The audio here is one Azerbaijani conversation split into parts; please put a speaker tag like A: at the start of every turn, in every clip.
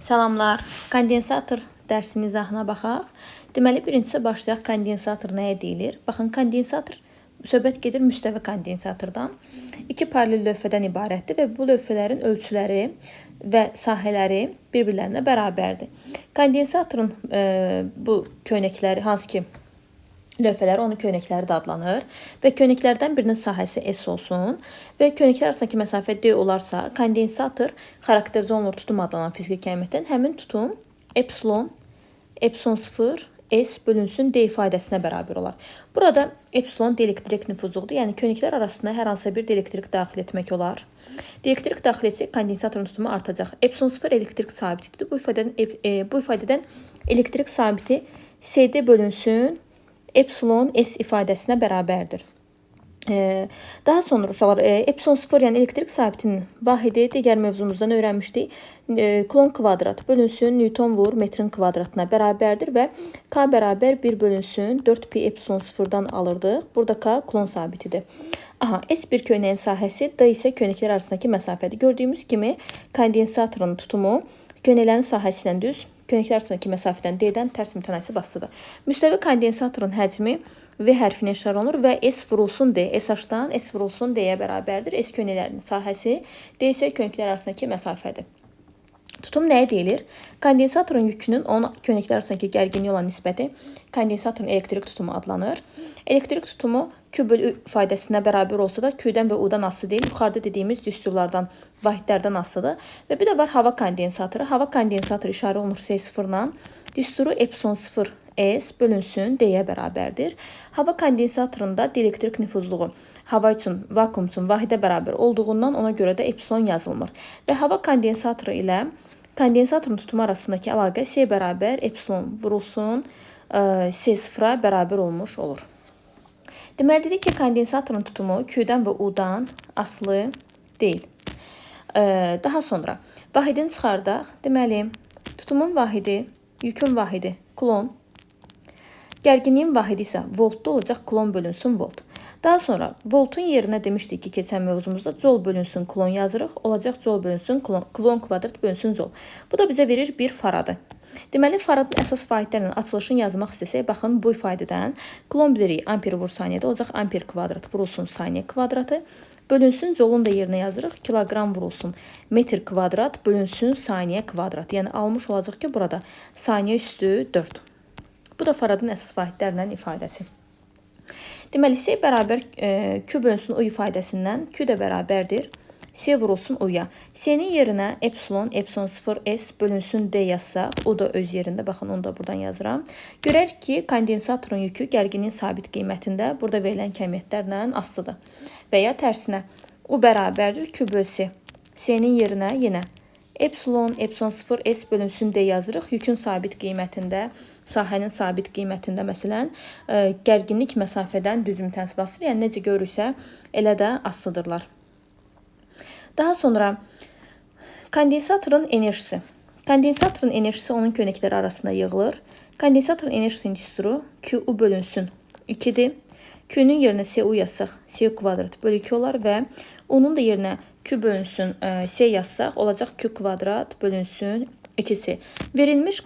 A: Salamlar, kondensator dərsinin izahına baxaq. Deməli, birincisi başlayaq, kondensator nəyə deyilir? Baxın, kondensator söhbət gedir müstəvi kondensatordan. İki paralel lövhədən ibarətdir və bu lövhələrin ölçüləri və sahələri bir-birlərinə bərabərdir. Kondensatorun bu köynəkləri, hansı ki lövhələri, onun köynəkləri də adlanır və köynəklərdən birinin sahəsi S olsun və köynəklər arasındakı məsafə D olarsa, kondensator xarakterizə olunur tutum adlanan fiziki kəmiyyətdən həmin tutum epsilon 0 S bölünsün D ifadəsinə bərabər olar. Burada epsilon dielektrik nüfuzluqdur, yəni köynəklər arasında hər hansı bir dielektrik daxil etmək olar. Dielektrik daxil etsək, kondensatorun tutumu artacaq. Epsilon 0 elektrik sabitidir. Bu ifadədən elektrik sabiti CD bölünsün epsilon S ifadəsinə bərabərdir. Daha sonra uşaqlar, epsilon 0, yəni elektrik sabitinin vahidi digər mövzumuzdan öyrənmişdik. Klon kvadrat bölünsün Newton vur metrin kvadratına bərabərdir və K bərabər 1 bölünsün 4 pi epsilon 0-dan alırdıq. Burada K klon sabitidir. S bir köynəyin sahəsi, D isə köynəklər arasındakı məsafədir. Gördüyümüz kimi kondensatorun tutumu köynəklərin sahəsi ilə düz, köynəklər arasındakı məsafədən D-dən tərs mütənasib asılıdır. Müstəvi kondensatorun həcmi V hərfinə işarə olunur və S vurulsun D, SH-dan S vurulsun D-yə bərabərdir. S köynəklərinin sahəsi, D isə köynəklər arasındakı məsafədir. Tutum nəyə deyilir? Kondensatorun yükünün onun köynəklər arasındakı gərginliyi olan nisbəti kondensatorun elektrik tutumu adlanır. Elektrik tutumu Q bölü ifadəsinə bərabər olsa da Q-dən və U-dan asılı deyil. Yuxarıda dediyimiz düsturlardan, vahidlərdən asılıdır. Və bir də var hava kondensatoru. Hava kondensatoru işarə olunur S0-dan. Düsturu epsilon 0 S bölünsün D-yə bərabərdir. Hava kondensatorunda dielektrik nüfuzluğu hava üçün, vakuum üçün vahidə bərabər olduğundan ona görə də epsilon yazılmır. Və hava kondensatoru ilə kondensatorun tutumu arasındakı əlaqə S bərabər epsilon vurulsun S0-a bərabər olmuş olur. Deməli, dedik ki, kondensatorun tutumu Q-dən və U-dan asılı deyil. Daha sonra vahidini çıxardaq. Deməli, tutumun vahidi, yükün vahidi klon, gərginliyin vahidi isə voltda olacaq, klon bölünsün volt. Daha sonra voltun yerinə demişdik ki, keçən mövzumuzda jol bölünsün klon yazırıq, olacaq jol bölünsün klon kvadrat bölünsün jol. Bu da bizə verir 1 faradı. Deməli, faradın əsas vahidlərlə açılışını yazmaq istəsək, baxın bu ifadədən klon bilirik amper vur saniyədə, olacaq amper kvadrat vurulsun saniyə kvadratı, bölünsün jolun da yerinə yazırıq, kiloqram vurulsun metr kvadrat bölünsün saniyə kvadrat. Yəni almış olacaq ki, burada saniyə üstü 4. Bu da faradın əsas vahidlərlə ifadəsi. Deməli, S bərabər Q bölünsün U ifadəsindən Q də bərabərdir S vurulsun U-ya. S-nin yerinə epsilon 0 S bölünsün D yazsaq, o da öz yerində, baxın onu da buradan yazıram. Görərik ki, kondensatorun yükü gərginliyin sabit qiymətində burada verilən kəmiyyətlərlə asılıdır. Və ya tərsinə, U bərabərdir Q böl S. S-nin yerinə yenə epsilon 0 S bölünsün D yazırıq. Yükün sabit qiymətində, sahənin sabit qiymətində məsələn, gərginlik məsafədən düz mütənasib asılıdır. Yəni, necə görürsə, elə də asılıdırlar. Daha sonra kondensatorun enerjisi. Kondensatorun enerjisi onun köynəkləri arasında yığılır. Kondensatorun enerjisinin düsturu Q-U bölünsün 2-dir. Q-nun yerinə S-U yazsaq, S-U kvadrat bölü 2 olar və onun da yerinə Q bölünsün S yazsaq, olacaq Q kvadrat bölünsün 2-si. Verilmiş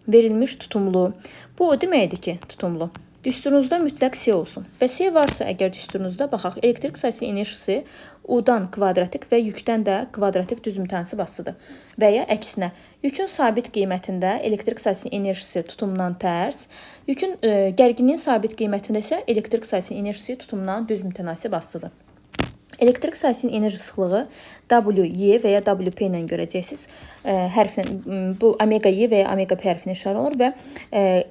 A: verilmiş tutumlu. Bu o deməkdir ki, tutumlu. Düsturunuzda mütləq S olsun. Və S varsa əgər düsturunuzda, baxaq, elektrik sayısının enerjisi U-dan kvadratik və yükdən də kvadratik düz mütənasib asılıdır. Və ya əksinə, yükün sabit qiymətində elektrik sayısının enerjisi tutumdan tərs, yükün gərginliyin sabit qiymətində isə elektrik sayısının enerjisi tutumdan düz mütənasib asılıdır. Elektrik sayısının enerji sıxlığı WY və ya WP ilə görəcəksiniz. Bu omega Y və ya omega P hərfinə işarə olunur və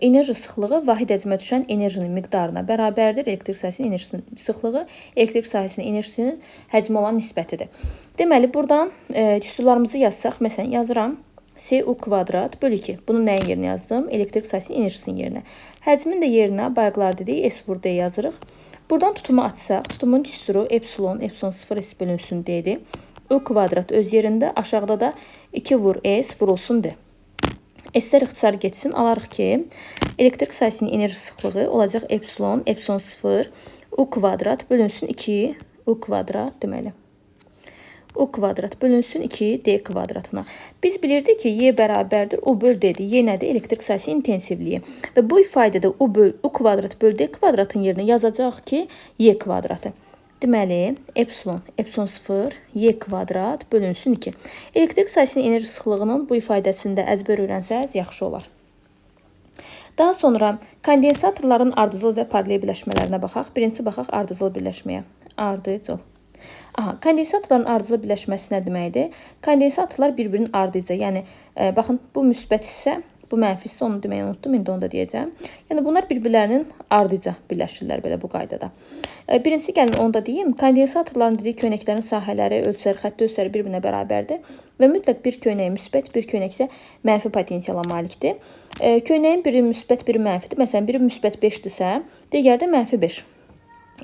A: enerji sıxlığı vahid həcmə düşən enerjinin miqdarına bərabərdir. Elektrik sayısının enerjisinin sıxlığı elektrik sayısının enerjisinin həcmi olan nisbətidir. Deməli, buradan düsturlarımızı yazsaq, məsələn, yazıram S-U kvadrat bölü 2. Bunu nəyin yerinə yazdım? Elektrik sayısının enerjisinin yerinə. Həcmin də yerinə bayaqlar dedik, S vur D yazırıq. Buradan tutumu açsaq, tutumun düsturu epsilon 0 S bölünsün D-dir. U kvadrat öz yerində, aşağıda da 2 vur S vurulsun D. S-lər ixtisar getsin, alarıq ki, elektrik sayısının enerji sıxlığı olacaq epsilon 0 U kvadrat bölünsün 2 U kvadrat deməli. U kvadrat bölünsün 2D kvadratına. Biz bilirdik ki Y bərabərdir U böl D-dir. Y nədir? Elektrik sahəsi intensivliyi. Və bu ifadədə U kvadrat böl D kvadratın yerinə yazacaq ki, Y kvadratı. Deməli, epsilon 0, Y kvadrat bölünsün 2. Elektrik sahəsinin enerji sıxlığının bu ifadəsində əzbər öyrənsəz yaxşı olar. Daha sonra kondensatorların ardıcıl və paralel birləşmələrinə baxaq. Birinci baxaq ardıcıl birləşməyə. Ardıcıl. Kondensatorların ardıcıl birləşməsi nə deməkdir? Kondensatorlar bir-birinin ardıcı. Yəni, baxın, bu müsbət hissə, bu mənfi hissə, onu deməyi unutdum, indi onu da deyəcəm. Yəni, bunlar bir-birlərinin ardıca birləşirlər belə bu qaydada. Birincisi, gəlin onu da deyim. Kondensatorların dedik, köynəklərin sahələri, ölçüləri, xətti ölçüləri bir-birinə bərabərdir və mütləq bir köynək müsbət, bir köynək isə mənfi potensiala malikdir. Köynəyin biri müsbət, biri mənfidir. Məsələn, biri müsbət 5-dirsə, digəri də mənfi 5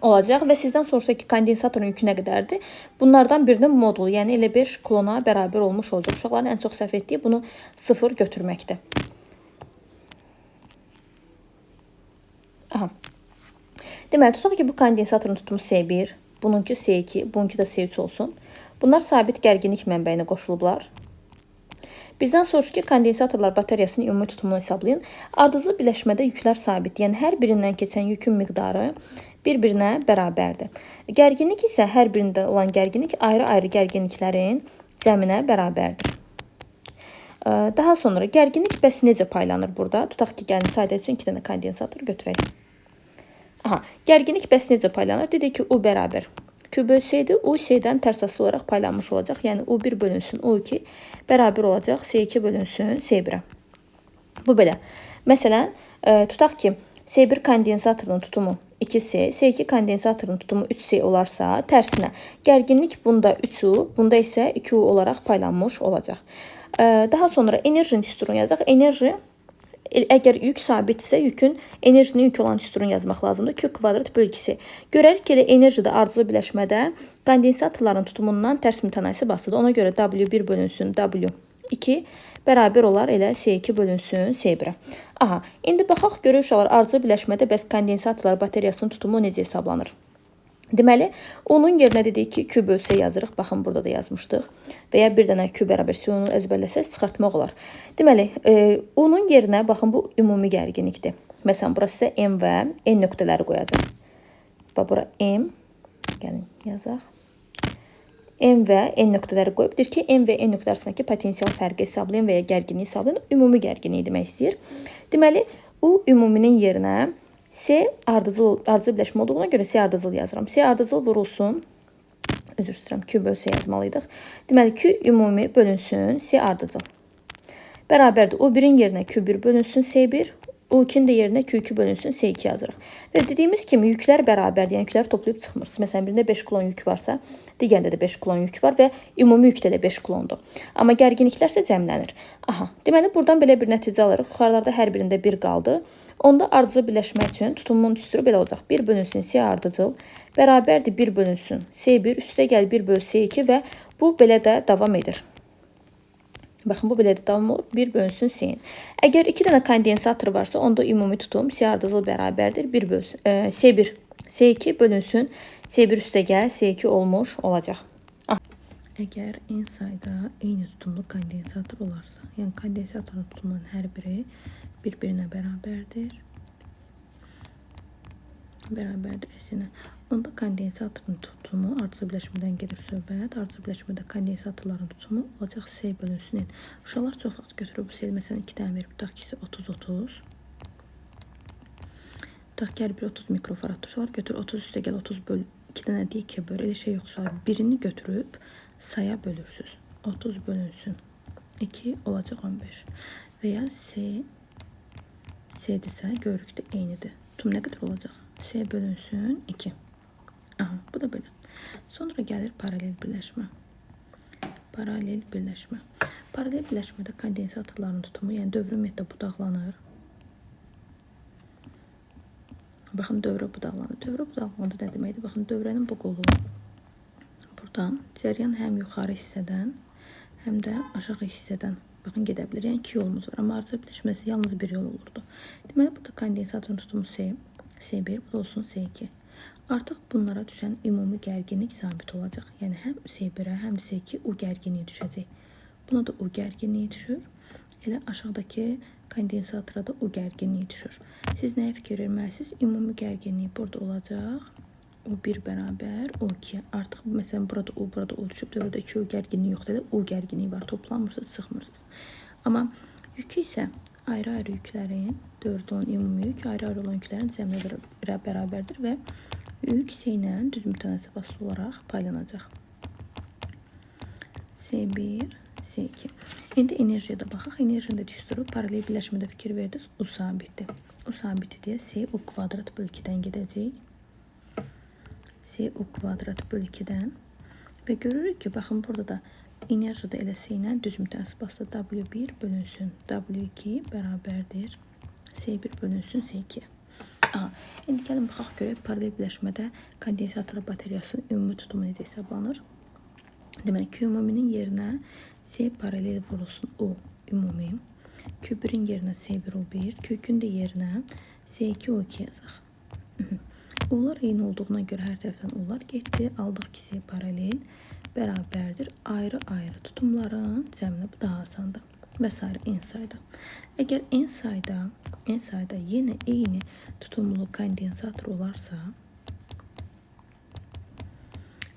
A: olacaq və sizdən soruşsa ki, kondensatorun yükü nə qədərdir? Bunlardan birinin modulu, yəni elə 5 klona bərabər olmuş olacaq. Uşaqların ən çox səhv etdiyi bunu 0 götürməkdir. Deməli, tutaq ki, bu kondensatorun tutumu S1, bununki S2, bununki də S3 olsun. Bunlar sabit gərginlik mənbəyinə qoşulublar. Bizdən soruş ki, kondensatorlar bateriyasının ümumi tutumunu hesablayın. Ardıcıl birləşmədə yüklər sabit, yəni hər birindən keçən yükün miqdarı bir-birinə bərabərdir. Gərginlik isə hər birində olan gərginlik ayrı-ayrı gərginliklərin cəminə bərabərdir. Daha sonra gərginlik bəs necə paylanır burada? Tutaq ki, gəlin sayda üçün 2 dənə kondensator götürək. Gərginlik bəs necə paylanır? Dedik ki, U bərabər Q böl S-dir. U S-dən tərs asılı olaraq paylanmış olacaq. Yəni, U1 bölünsün U2 bərabər olacaq S2 bölünsün S1-ə. Bu belə. Məsələn, tutaq ki, S1 kondensatorunun tutumu 2S, S2 kondensatorunun tutumu 3S olarsa, tərsinə gərginlik bunda 3U, bunda isə 2U olaraq paylanmış olacaq. Daha sonra enerjinin tüsturunu yazacaq. Enerji, əgər yük sabitsə, yükün enerjinin yük olan tüsturunu yazmaq lazımdır. Q kvadrat bölgüsü. Görərik ki, enerji də ardıcıl birləşmədə kondensatorların tutumundan tərs mütənasib asılıdır. Ona görə W1 bölünsün W2 bərabər olar elə S2 bölünsün S1-ə. İndi baxaq, görək uşaqlar, ardıcıl birləşmədə bəs kondensatorlar bateriyasının tutumu necə hesablanır? Deməli, onun yerinə dedik ki, Q böl S yazırıq. Baxın, burada da yazmışdıq. Və ya bir dənə Q bərabər S onu əzbərləsəz çıxartmaq olar. Deməli, onun yerinə, baxın, bu ümumi gərginlikdir. Məsələn, burası isə M və N nöqtələri qoyacaq. Bax, bura M, gəlin, yazaq. M və N nöqtələri qoyub. Deyir ki, M və N nöqtə arasındakı potensial fərqi hesablayın və ya gərginliyi hesablayın. Ümumi gərginliyi demək istəyir. Deməli, U ümuminin yerinə S ardıcıl birləşmə olduğuna görə S ardıcıl yazıram. S ardıcıl vurulsun. Özür istəyirəm, Q böl S yazmalıyıq. Deməli, Q ümumi bölünsün S ardıcıl. Bərabərdir. U1-in yerinə Q1 bölünsün S1. U2-nin də yerinə Q2 bölünsün S2 yazırıq. Və dediyimiz kimi yüklər bərabərdir. Yəni, yükləri toplayıb çıxmırsınız. Məsələn, birində 5 klon yük varsa, digərində də 5 klon yük var və ümumi yük də 5 klondur. Amma gərginliklər isə cəmlənir. Deməli, buradan belə bir nəticə alırıq. Yuxarılarda hər birində 1 qaldı. Onda ardıcıl birləşmək üçün tutumun tüstürü belə olacaq. 1 bölünsün S ardıcıl bərabərdir 1 bölünsün S1 üstə gəl 1 böl S2 və bu belə də davam edir. Baxın, bu belə də davam olur. 1 bölünsün S-in. Əgər 2 dənə kondensator varsa, onda ümumi tutum S ardıcıl bərabərdir. S1, S2 bölünsün S1 üstə gəl S2 olmuş olacaq. Əgər n sayda eyni tutumlu kondensator olarsa, yəni kondensatorun tutumunun hər biri bir-birinə bərabərdir. Əsinə. Onda kondensatorun tutumu ardıcıl birləşmədən gedir söhbət. Ardıcıl birləşmədə kondensatorların tutumu olacaq S bölünsün n. Uşaqlar çox vaxt götürür bu S. Məsələn, 2 dənə verib, tutaq ki, 30-30. Tutaq ki, hər bir 30 mikrofarad. Uşaqlar götürür 30 üstə gəl 30 böl 2 dənə deyək ki, böl. Elə şey yoxdur uşaqlar. Birini götürüb saya bölürsünüz. 30 bölünsün 2 olacaq 15. Və ya S-dirsə, görürük də eynidir. Tutum nə qədər olacaq? S bölünsün 2. Bu da belə. Sonra gəlir paralel birləşmə. Paralel birləşmədə kondensatorların tutumu, yəni dövrü ümumiyyətlə budaqlanır. Baxın, dövrə budaqlanır. Dövrə budaqlananda nə deməkdir? Baxın, dövrənin bu qolu buradan cəryan həm yuxarı hissədən, həm də aşağı hissədən baxın, gedə bilir. Yəni, 2 yolumuz var. Amma ardıcıl birləşməsi yalnız bir yol olurdu. Deməli, burada kondensatorun tutumu S1, bu da olsun S2. Artıq bunlara düşən ümumi gərginlik sabit olacaq. Yəni həm S1-ə, həm də S2 U gərginliyi düşəcək. Buna da U gərginliyi düşür. Elə aşağıdakı kondensatora da U gərginliyi düşür. Siz nəyə fikir verməlisiniz? Ümumi gərginlik burada olacaq. U1 bərabər U2. Artıq məsələn burada U düşüb, dövrdə 2 U gərginliyi yoxdur. U gərginliyi var. Toplanmırsınız, çıxmırsınız. Amma yükü isə ayrı-ayrı yüklərin, dövrdə olan ümumi yük ayrı-ayrı olan yüklərin cəmləri bərabərdir və yük S ilə düz mütənasib asılı olaraq paylanacaq. S1, S2. İndi enerjiyə də baxaq. Enerjinin də düsturu paralel birləşmədə fikir verdiniz. U sabitdir. U sabiti deyə S U kvadrat bölü 2-dən gedəcək. S U kvadrat bölü 2-dən. Və görürük ki, baxın burada da enerji də elə S ilə düz mütənasib asılı. W1 bölünsün W2 bərabərdir. S1 bölünsün S2. İndi gəlin baxaq görək paralel birləşmədə kondensator bateriyasının ümumi tutumu necə hesablanır. Deməli, Q ümuminin yerinə S paralel vurulsun U ümumi. Q1-in yerinə S1 U1, Q2-ün də yerinə S2 U2 yazaq. Ular eyni olduğuna görə hər tərəfdən ular getdi. Aldıq ki, S paralel bərabərdir. Ayrı-ayrı tutumların cəmini bu daha asandır. Və s. n sayda. Əgər n sayda yenə eyni tutumlu kondensator olarsa,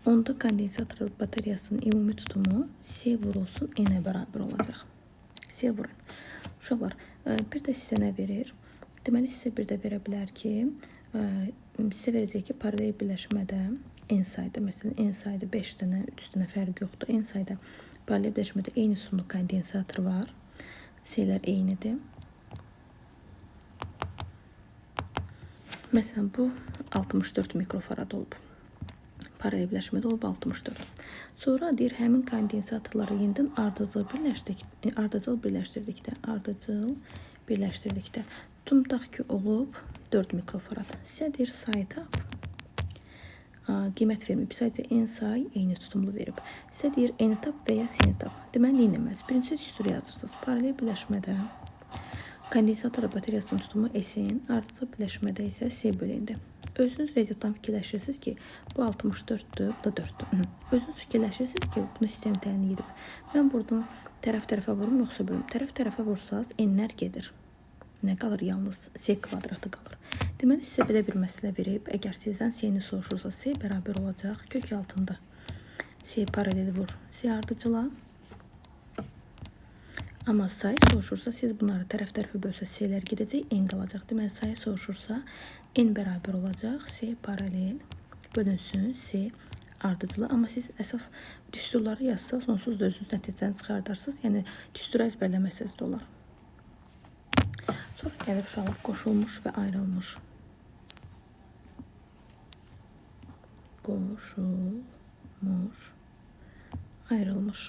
A: onda kondensator bateriyasının ümumi tutumu S vurulsun n-ə bərabər olacaq. S vurun. Uşaqlar, bir də sizə nə verir? Deməli, sizə bir də verə bilər ki, sizə verəcək ki, paralel birləşmədə n sayda, məsələn, n sayda 5 dənə, 3 dənə fərq yoxdur. N sayda paralel birləşmədə eyni tutumlu kondensator var. S-lər eynidir. Məsələn, bu 64 mikrofarad olub. Paralel birləşmədə olub 64. Sonra deyir, həmin kondensatorları yenidən ardıcıl birləşdirdikdə tutaq ki, olub 4 mikrofarad. Sizə deyir, sayı tap. Qiymət verməyib. Sadəcə n say eyni tutumlu verib. Sizə deyir, n tap və ya s tap. Deməli, neynəməz? Birinci düsturu yazırsınız. Paralel birləşmədə kondensator bateriyasının tutumu S-in, ardıcıl birləşmədə isə S bölündür. Özünüz riyaziyyatdan fikirləşirsiniz ki, bu 64-dür, bu da 4-dür. Özünüz fikirləşirsiniz ki, bunu sistem təyin edib. Mən buradan tərəf-tərəfə vurum, yoxsa bölüm. Tərəf-tərəfə vursanız, n-lər gedir. Nə qalır? Yalnız S kvadratı qalır. Deməli, sizə belə bir məsələ verib. Əgər sizdən S-ni soruşursa, S bərabər olacaq. Kök altında S paraleli vur. S ardıcıla. Amma sayı soruşursa, siz bunları tərəf-tərəfə bölsə S-lər gedəcək, n qalacaq. Deməli, sayı soruşursa, n bərabər olacaq. S paralel bölünsün S ardıcıla. Amma siz əsas düsturları yazsaq, sonsuz da özünüz nəticəni çıxardarsınız. Yəni, düsturu əzbərləməsəz də olar. Sonra gəlir uşaqlar qoşulmuş və ayrılmış. Qoşulmuş, ayrılmış.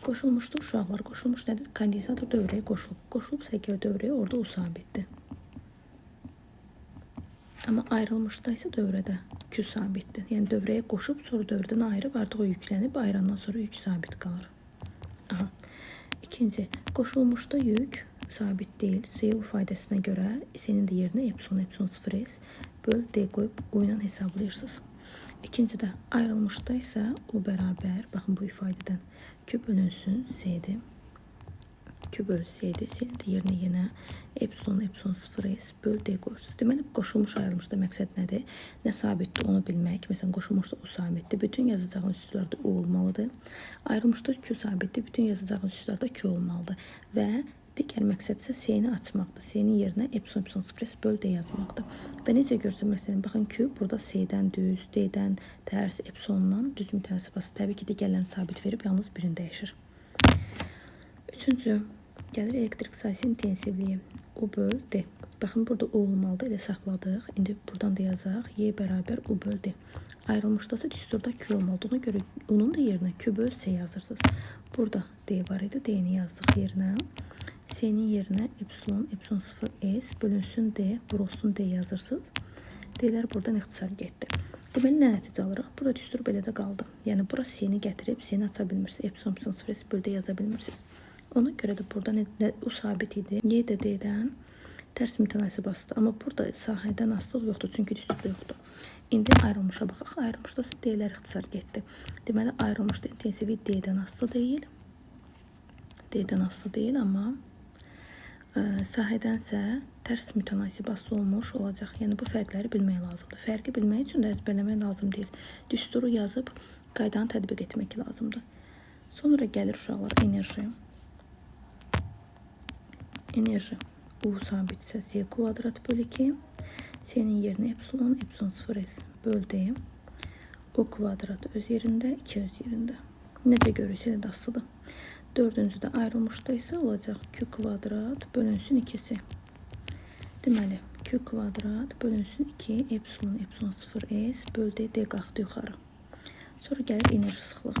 A: Qoşulmuşdur uşaqlar. Qoşulmuş nədir? Kondensator dövrəyə qoşulub. Qoşulubsa əgər dövrəyə, orada U sabitdir. Amma ayrılmışda isə dövrədə Q sabitdir. Yəni dövrəyə qoşub, sonra dövrədən ayırıb, artıq o yüklənib, ayırandan sonra yük sabit qalır. Aha. İkinci, qoşulmuşda yük sabit deyil. S-u faydasına görə S-nin də yerinə epsilon 0s böl D qoyub U ilə hesablayırsınız. İkincidə ayrılmışda isə U bərabər, baxın bu ifadədən Q bölünsün S-dir. Q bölü S-dir. S-nin də yerinə yenə epsilon 0s böl D qoyursunuz. Deməli, qoşulmuş ayrılmışda məqsəd nədir? Nə sabitdir onu bilmək. Məsələn, qoşulmuşda U sabitdir. Bütün yazacağınız üslərdə U olmalıdır. Ayrılmışda Q sabitdir. Bütün yazacağınız üslərdə Q olmalıdır. Və digər məqsəd isə S-ni açmaqdır. S-nin yerinə epsilon 0s böl D yazmaqdır. Və necə görsün, məsələn, baxın Q burada S-dən düz, D-dən tərs, epsilondan düz mütənasibası. Təbii ki, digərlərini sabit verib, yalnız birini dəyişir. Üçüncü, gəlir elektrik sayısı intensivliyi. U böl D. Baxın, burada U olmalıdır, elə saxladıq. İndi buradan da yazaq. Y bərabər U böl D. Ayrılmışdasa düsturda Q olmalıdır. Ona görə onun da yerinə Q böl S yazırsınız. Burada D var idi. D-ni yazdıq yerinə. S-nin yerinə epsilon 0s bölünsün D, vurulsun D yazırsınız. D-lər buradan ixtisar getdi. Deməli, nə nəticə alırıq? Burada düstur belə də qaldı. Yəni, bura S-ni gətirib, S-ni aça bilmirsiniz. Epsilon 0s böl D yaza bilmirsiniz. Ona görə də burada U sabit idi. Y də D-dən tərs mütənasib asıdır. Amma burada sahədən asılıq yoxdur, çünki düsturda yoxdur. İndi ayrılmışa baxaq. Ayrılmışda D-lər ixtisar getdi. Deməli, ayrılmışda intensivi D-dən asılı deyil. D-dən asılı deyil, amma sahədənsə tərs mütənasib asılı olmuş olacaq. Yəni, bu fərqləri bilmək lazımdır. Fərqi bilmək üçün də əzbərləmək lazım deyil. Düsturu yazıb, qaydanı tətbiq etmək lazımdır. Sonra gəlir uşaqlar enerji. Enerji U sabitsə Z kvadrat bölü 2. S-nin yerinə epsilon 0S böldü. O kvadrat öz yerində, 2 öz yerində. Necə görürsək də asılıdır. Dördüncüdə ayrılmışda isə olacaq Q kvadrat bölünsün 2'si. Deməli, Q kvadrat bölünsün 2 epsilon 0S böldü D qalxdı yuxarı. Sonra gəlir enerji sıxlığı.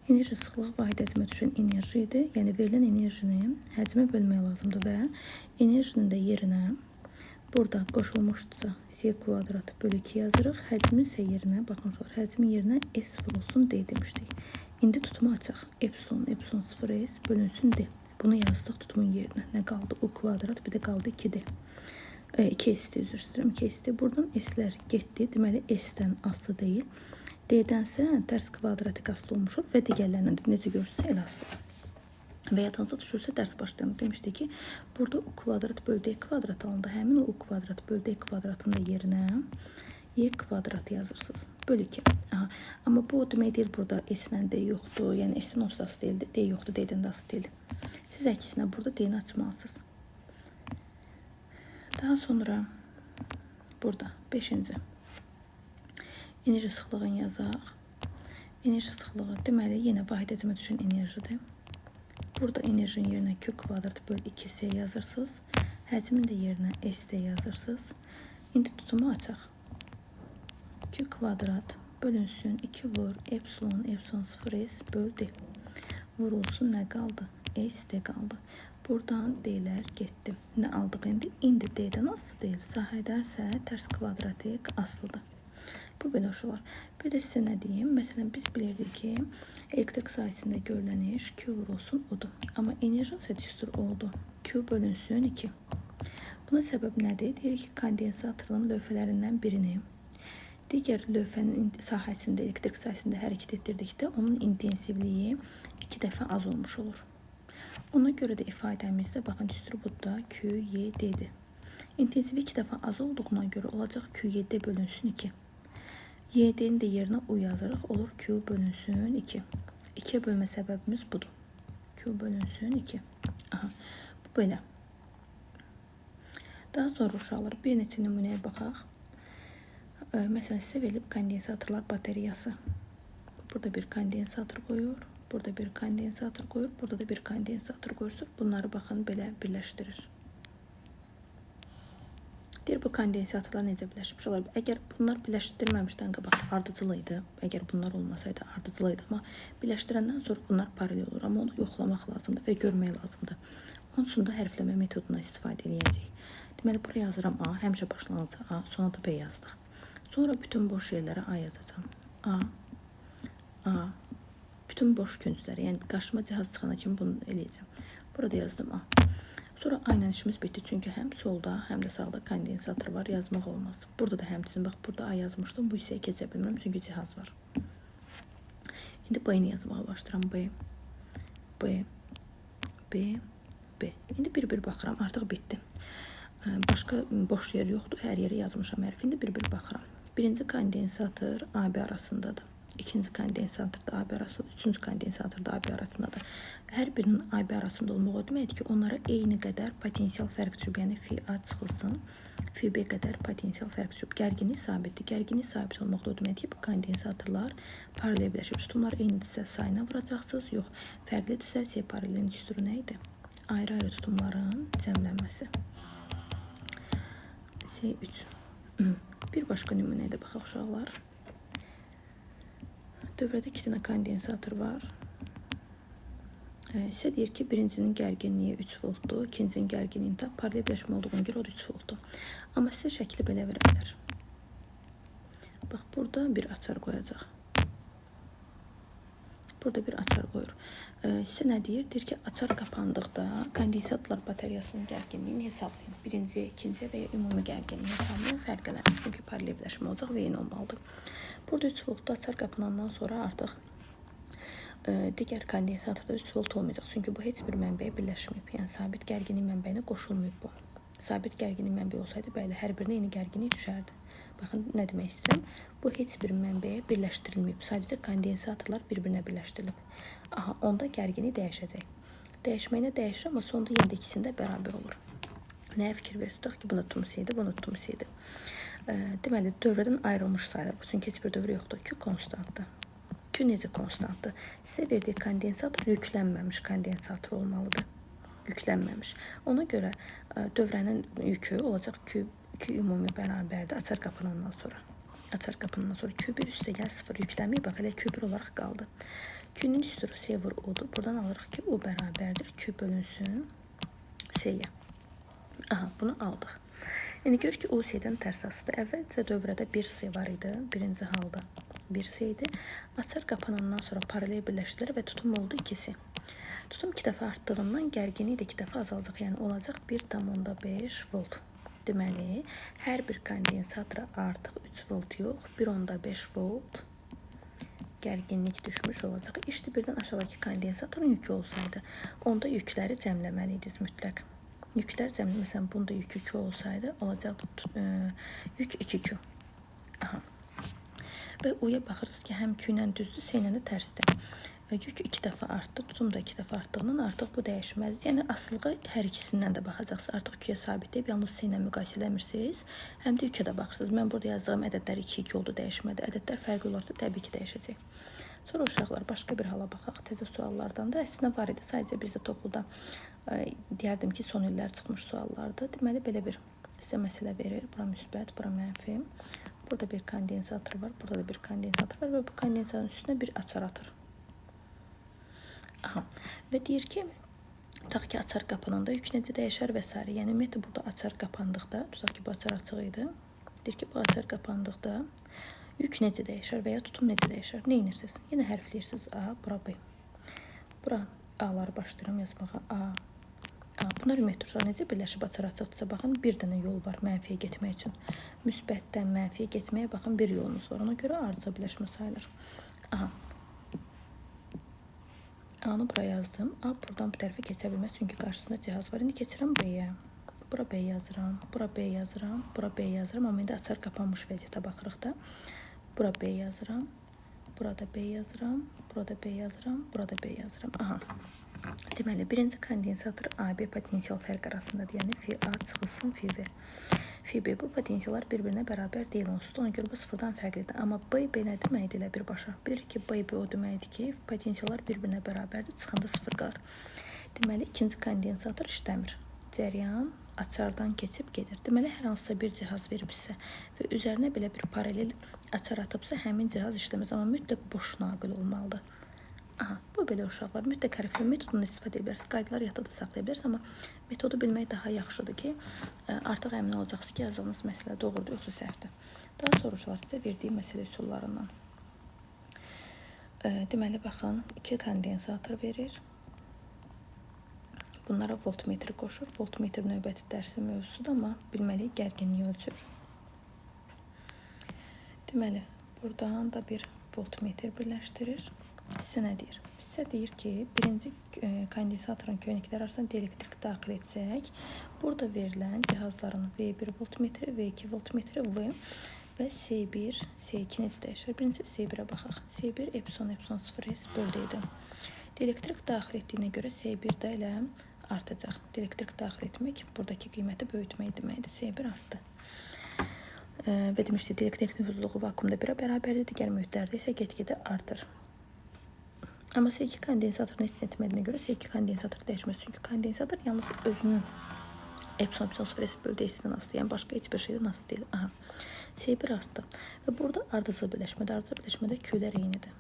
A: Enerji sıxlığı vahid həcmə düşən enerji idi. Yəni, verilən enerjini həcmə bölmək lazımdır və enerjinin də yerinə burada qoşulmuşdursa Z kvadrat bölü 2 yazırıq. Həcmin isə yerinə, baxın uşaqlar, həcmin yerinə S0 olsun D demişdik. İndi tutumu açaq. Epsilon 0S bölünsün D. Bunu yazdıq tutumun yerinə. Nə qaldı? U kvadrat, bir də qaldı 2D. 2S-dir, üzr istəyirəm. 2S-dir. Buradan S-lər getdi. Deməli, S-dən asılı deyil. D-dənsə tərs kvadratik asılı olmuşuq və digərlərindən də necə görürsünüz, elə asılı. Və yadınıza düşürsə, dərs başlayanda demişdik ki, burada U kvadrat bölü D kvadrat alındı. Həmin U kvadrat bölü D kvadratın da yerinə Y kvadrat yazırsınız. Bölü 2. Aha. Amma bu demək deyil, burada S-lə D yoxdur. Yəni, S-dən onsuz da asılı deyildi. D yoxdur, D-dən də asılı deyildi. Siz əksinə burada D-ni açmalısınız. Daha sonra burada 5-ci. Enerji sıxlığını yazaq. Enerji sıxlığı deməli, yenə vahid həcmə düşən enerjidir. Burada enerjinin yerinə Q kvadrat bölü 2S yazırsınız. Həcmin də yerinə S-də yazırsınız. İndi tutumu açaq. Q kvadrat bölünsün 2 vur epsilon 0S böl D. Vurulsun nə qaldı? S-də qaldı. Buradan D-lər getdi. Nə aldıq indi? İndi D-dən asılı deyil. Sahədənsə tərs kvadratik asılıdır. Bu belə uşaqlar. Bir də sizə nə deyim? Məsələn, biz bilirdik ki, elektrik sahəsində görülən iş Q vurulsun odur. Amma enerji isə düstur oldu. Q bölünsün 2. Buna səbəb nədir? Deyirik ki, kondensatorun lövhələrindən birini digər lövhənin sahəsində, elektrik sahəsində hərəkət etdirdikdə onun intensivliyi 2 dəfə az olmuş olur. Ona görə də ifadəmizdə, baxın, düstur budda QYD-dir. İntensivi 2 dəfə az olduğuna görə olacaq QYD bölünsün 2. YD-nin də yerinə U yazırıq, olur Q bölünsün 2. 2'ye bölmə səbəbimiz budur. Q bölünsün 2. Aha, bu belə. Daha sonra uşaqlar bir neçə nümunəyə baxaq. Məsələn, sizə verilib kondensatorlar bateriyası. Burada bir kondensator qoyur, burada bir kondensator qoyur, burada da bir kondensator qoyursunuz. Bunları baxın belə birləşdirir. Deyir, bu kondensatorlar necə birləşmiş olar? Əgər bunlar birləşdirməmişdən qabaq ardıcılı idi, əgər bunlar olmasaydı ardıcılı idi, amma birləşdirəndən sonra bunlar paralel olur. Amma onu yoxlamaq lazımdır və görmək lazımdır. Onun üçün də hərfləmə metoduna istifadə edəcəyik. Deməli, buraya yazıram A, həmişə başlanğıca A, sonra da B yazdıq. Sonra bütün boş yerlərə A yazacağım. A. Bütün boş küncləri, yəni qarşıma cihaz çıxana kimi bunu eləyəcəm. Burada yazdım A. Sonra A ilə işimiz bitdi, çünki həm solda, həm də sağda kondensator var, yazmaq olmaz. Burada da həmçinin, bax, burada A yazmışdım, bu hissəyə keçə bilmirəm, çünki cihaz var. İndi B-ni yazmağa başlayıram. B. İndi bir-bir baxıram, artıq bitdi. Başqa boş yer yoxdur, hər yeri yazmışam hərf. İndi bir-bir baxıram. Birinci kondensator AB arasındadır. İkinci kondensator da AB arasındadır. Üçüncü kondensator da AB arasındadır. Hər birinin AB arasında olmaq o deməkdir ki, onlara eyni qədər potensial fərq düşüb, yəni fi A çıxılsın, fi B qədər potensial fərq düşüb. Gərginlik sabitdir. Gərginlik sabit olmaq o deməkdir ki, bu kondensatorlar paralel birləşib. Tutumlar eynidirsə sayına vuracaqsınız, yox. Fərqlidirsə C paralelin düsturu nə idi? Ayrı-ayrı tutumların cəmlənməsi. C3. Bir başqa nümunəyə də baxaq uşaqlar. Dövrədə 2 dənə kondensator var. Sizə deyir ki, birincinin gərginliyi 3 voltdur, ikincinin gərginliyi də paralel birləşmə olduğuna görə o da 3 voltdur. Amma sizə şəkli belə verə bilər. Bax, burada bir açar qoyacaq. Burada bir açar qoyur. Sizə nə deyir? Deyir ki, açar qapandıqda kondensatorlar bateriyasının gərginliyini hesablayın. Birinci, ikinci və ya ümumi gərginliyi hesablayın. Fərq eləmir. Çünki paralelləşmə olacaq və eyni olmalıdır. Burada 3 voltda açar qapanandan sonra artıq digər kondensatorda 3 volt olmayacaq. Çünki bu heç bir mənbəyə birləşməyib. Yəni sabit gərginlik mənbəyinə qoşulmayıb bu. Sabit gərginlik mənbəyi olsaydı, bəli, hər birinə eyni gərginlik düşərdi. Baxın, nə demək istəyirəm? Bu heç bir mənbəyə birləşdirilməyib. Sadəcə kondensatorlar bir-birinə birləşdirilib. Aha, onda gərginlik dəyişəcək. Dəyişməyinə dəyişir, amma sonda yenə də ikisində bərabər olur. Nəyə fikir verir? Tutaq ki, bunu tutmusaydı, bunu tutmusaydı. Deməli, dövrədən ayrılmış sayılır. Çünki heç bir dövrə yoxdur. Q konstantdır. Q necə konstantdır? Sizə verdiyi kondensator yüklənməmiş kondensator olmalıdır. Yüklənməmiş. Ona görə dövrənin yükü olacaq Q ümumi bərabərdir açar qapanandan sonra. Açar qapanandan sonra Q1 üstəgəl 0 yüklənməyib, bax elə Q1 olaraq qaldı. Q-nin üstürü S vur O-dur. Buradan alırıq ki, O bərabərdir. Q bölünsün S-yə. Aha, bunu aldıq. Yəni görür ki, O S-dən tərs asıdır. Əvvəlcə dövrədə 1 S var idi. Birinci halda 1 S idi. Açar qapanandan sonra paralel birləşdilər və tutum oldu 2-si. Tutum 2 dəfə artdığından gərginlik də 2 dəfə azalacaq. Yəni olacaq 1,5 volt. Deməli, hər bir kondensatora artıq 3 volt yox, 1,5 volt gərginlik düşmüş olacaq. İşte birdən aşağıdakı kondensatorun yükü olsaydı, onda yükləri cəmləməliydiniz mütləq. Yüklər cəmlə, məsələn, bunda yükü 2 olsaydı, olacaqdı yük 2Q. Aha. Və U-ya baxırsınız ki, həm Q ilə düzdür, S ilə də tərsdir. Yük 2 dəfə artdı, tutum da 2 dəfə artdığından artıq bu dəyişməz. Yəni asılığa hər ikisindən də baxacaqsınız. Artıq Q-yə sabitləyib, yalnız S ilə müqayisə eləmirsiniz. Həm də yükə də baxırsınız. Mən burada yazdığım ədədlər 2-2 oldu, dəyişmədi. Ədədlər fərqli olarsa təbii ki, dəyişəcək. Sonra uşaqlar, başqa bir hala baxaq. Təzə suallardan da əslində var idi. Sadəcə bizdə toplda deyərdim ki, son illər çıxmış suallardır. Deməli, belə bir sizə məsələ verir. Bura müsbət, bura mənfi. Burada bir kondensator var, burada da bir kondensator var və bu kondensatorun üstünə bir açar atır. Aha. Və deyir ki, tutaq ki, açar qapananda yük necə dəyişər və s. Yəni, ümumiyyətlə, burada açar qapandıqda, tutaq ki, bu açar açıq idi. Deyir ki, bu açar qapandıqda yük necə dəyişər və ya tutum necə dəyişər? Nə edirsiniz? Yenə hərfləyirsiniz A, bura B. Bura A-ları başlayıram yazmağa. A. Bunlar ümumiyyətlə, necə birləşib açar açıqdırsa, baxın, bir dənə yol var mənfiyə getmək üçün. Müsbətdən mənfiyə getməyə, baxın, bir yolunuz var. Ona görə arıca birləşmə sayılır. Aha. A-nı buraya yazdım. A buradan bu tərəfə keçə bilməz, çünki qarşısında cihaz var. İndi keçirəm B-yə. Bura B yazıram, bura B yazıram, bura B yazıram. Amma indi açar qapanmış vəziyyətə baxırıq da. Bura B yazıram, burada B yazıram, burada B yazıram, burada B yazıram. Aha. Deməli, birinci kondensator AB potensial fərq arasındadır. Yəni, fi A çıxılsın, fi B. Fi B, bu potensiallar bir-birinə bərabər deyil onsuz. Ona görə bu sıfırdan fərqlidir. Amma B nə deməkdir elə birbaşa? Bilirik ki, B o deməkdir ki, potensiallar bir-birinə bərabərdir, çıxanda sıfır qalır. Deməli, ikinci kondensator işləmir. Cəryan açardan keçib gedir. Deməli, hər hansısa bir cihaz verib sizə və üzərinə belə bir paralel açar atıbsa, həmin cihaz işləməz. Amma mütləq boş naqil olmalıdır. Aha, bu belə uşaqlar. Mütləq hərflənmə metodunu istifadə edə qaydaları yadda da saxlaya bilərsiniz, amma metodu bilmək daha yaxşıdır ki, artıq əmin olacaqsınız ki, yazdığınız məsələ doğrudur, yoxsa səhvdir. Daha sonra uşaqlar sizə verdiyim məsələ üsullarından. Deməli, baxın, 2 kondensator verir. Bunlara voltmetri qoşur. Voltmetr növbəti dərsin mövzusudur, amma bilməliyik gərginliyi ölçür. Deməli, buradan da bir voltmetr birləşdirir. Sizə nə deyir? Sizə deyir ki, birinci kondensatorun köynəkləri arasında dielektrik daxil etsək, burada verilən cihazların V1 voltmetri, V2 voltmetri, V və S1, S2 necə dəyişir? Birinci S1-ə baxaq. S1 epsilon 0 S böldə idi. Dielektrik daxil etdiyinə görə S1 də elə artacaq. Dielektrik daxil etmək, buradakı qiyməti böyütmək deməkdir. S1 artdı. Və demişdik, dielektrik nüfuzluğu vakuumda 1-ə bərabərdir, digər mühitlərdə isə get-gedə artır. Amma S2 kondensatorun heç etmədiyinə görə S2 kondensator dəyişməz. Çünki kondensator yalnız özünün epsilon 0 S böldə S-dən asılı, yəni başqa heç bir şeydən asılı deyil. Aha. S1 artdı. Və burada ardıcıl birləşmədə, ardıcıl birləşmədə Q-lər eynidir.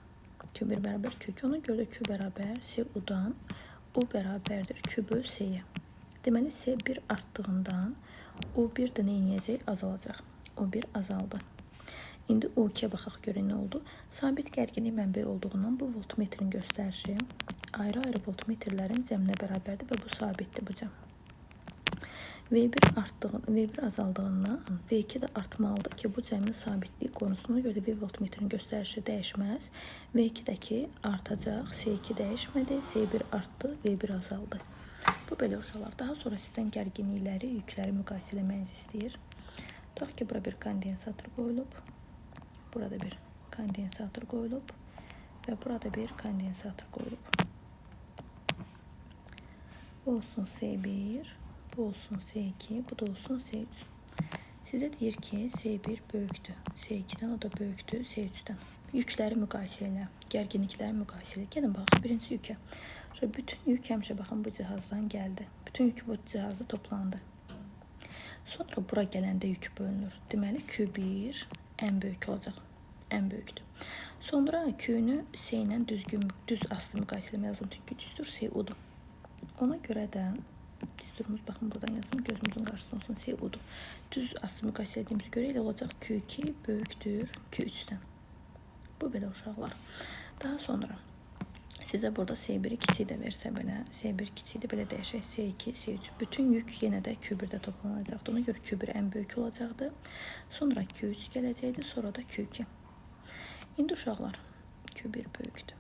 A: Q1 bərabər Q2, ona görə də Q bərabər S-U-dan U bərabərdir Q böl S-yə. Deməli, S1 artdığından U1 də nə edəcək? Azalacaq. U1 azaldı. İndi U2-yə baxaq görək nə oldu. Sabit gərginlik mənbəyi olduğundan bu voltmetrin göstərişi ayrı-ayrı voltmetrlərin cəminə bərabərdir və bu sabitdir bu cəm. V1 azaldığından V2 də artmalıdır ki, bu cəmin sabitliyi qorunsun. Ona görə V voltmetrin göstərişi dəyişməz. V2-dəki artacaq, C2 dəyişmədi, C1 artdı, V1 azaldı. Bu belə uşaqlar. Daha sonra sizdən gərginlikləri, yükləri müqayisə eləməyinizi istəyir. Tutaq ki, bura bir kondensator qoyulub, burada bir kondensator qoyulub və burada bir kondensator qoyulub. Bu olsun C1, bu olsun C2, bu da olsun C3. Sizə deyir ki, C1 böyükdür, C2-dən, o da böyükdür, C3-dən. Yükləri müqayisə elə, gərginlikləri müqayisə elə. Gəlin baxın, birinci yükə. Bütün yük həmişə baxın bu cihazdan gəldi. Bütün yük bu cihazda toplandı. Sonra bura gələndə yük bölünür. Deməli, Q1 ən böyük olacaq, ən böyükdür. Sonra Q-nü C ilə düz aslı müqayisə eləmək lazım. Çünki düzdür, C udur. Ona görə də düzdürümüz, baxın buradan yazım, gözümüzün qarşısında olsun, C udur. Düz aslı müqayisə edildiyimizi görə elə olacaq Q2 böyükdür Q3-dən. Bu belə uşaqlar. Daha sonra sizə burada C1-i kiçik də versə belə, C1 kiçikdir, belə dəyişək, C2, C3. Bütün yük yenə də Q1-də toplanacaqdır. Ona görə Q1 ən böyük olacaqdır. Sonra Q3 gələcəkdir, sonra da Q2. İndi uşaqlar, Q1 böyükdür.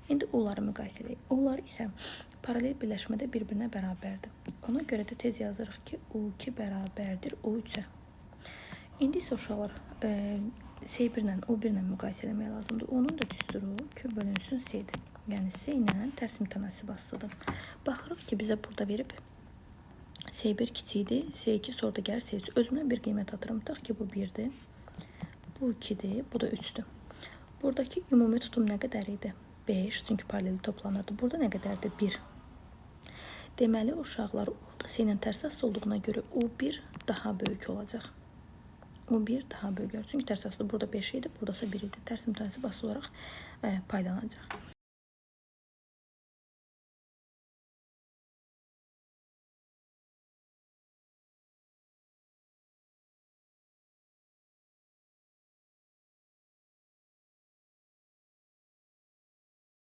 A: İndi onları müqayisə edək. Onlar isə paralel birləşmədə bir-birinə bərabərdir. Ona görə də tez yazırıq ki, U2 bərabərdir U3-ə. İndi isə uşaqlar C1 ilə U1 ilə müqayisə eləmək lazımdır. Onun da düsturu Q bölünsün C-dir. Yəni C ilə tərs mütənasib asılıdır. Baxırıq ki, bizə burada verib C1 kiçikdir, C2 sonra da gəlir C3. Özümdən bir qiymət atıram. Tutaq ki, bu 1-dir, bu 2-dir, bu da 3-dür. Buradakı ümumi tutum nə qədər idi? 5, çünki paraleli toplanırdı. Burada nə qədərdir? 1. Deməli, uşaqlar, o da C ilə tərs asılı olduğuna görə U1 daha böyük olacaq. U1 daha böyük. Çünki tərs asılı burada 5 idi, buradasa 1 idi. Tərs mütənasib asılı olaraq paylanacaq.